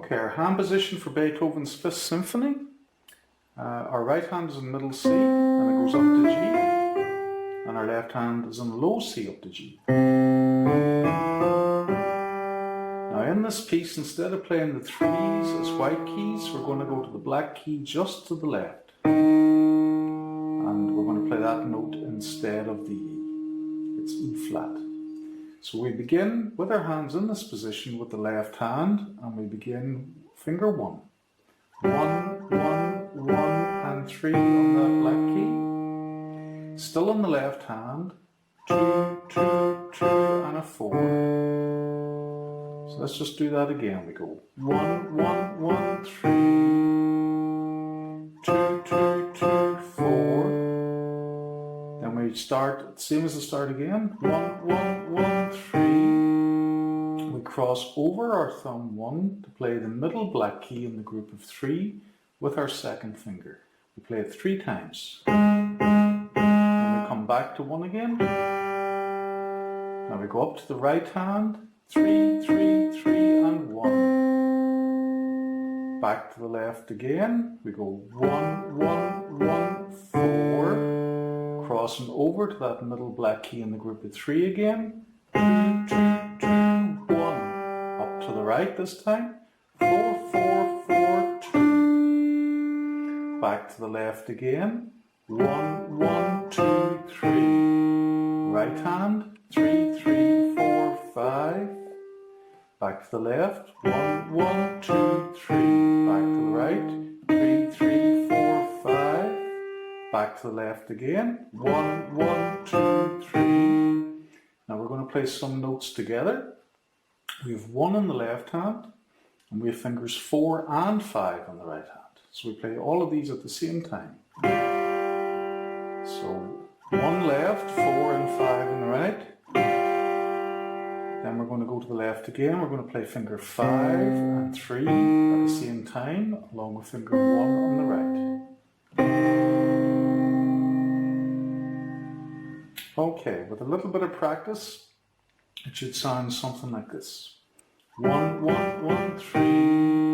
Okay, our hand position for Beethoven's Fifth Symphony. Our right hand is in middle C and it goes up to G, and our left hand is in low C up to G. Now in this piece, instead of playing the threes as white keys, we're going to go to the black key just to the left. And we're going to play that note instead of the E. It's E flat. So we begin with our hands in this position with the left hand, and we begin finger 1. 1, 1, 1 and 3 on that black key. Still on the left hand, 2, 2, 2 and a 4. So let's just do that again. We go 1, 1, 1, 3, 2, 2, 2, 4. Then we start, same as the start again, 1, 1, 1, 3. We cross over our thumb 1 to play the middle black key in the group of 3 with our second finger. We play it 3 times. Then we come back to 1 again. Now we go up to the right hand, 3, 3, 3 and 1. Back to the left again. We go 1, 1, 1, 4. Crossing over to that middle black key in the group of 3 again. 2, 2, 2, 1. Up to the right this time. 4, 4, 4, 2. Back to the left again. 1, 1, 2, 3. Right hand. 3, 3, 4, 5. Back to the left. 1, 1, 2, 3. Back to the right. 3, 3, 4, 5. Back to the left again. 1, 1, 2, 3. Now we're going to play some notes together. We have 1 on the left hand, and we have fingers 4 and 5 on the right hand. So we play all of these at the same time. So 1 left, 4 and 5 on the right. Then we're going to go to the left again. We're going to play finger 5 and 3 at the same time, along with finger 1 on the right. Okay, with a little bit of practice, it should sound something like this. 1, 1, 1, 3.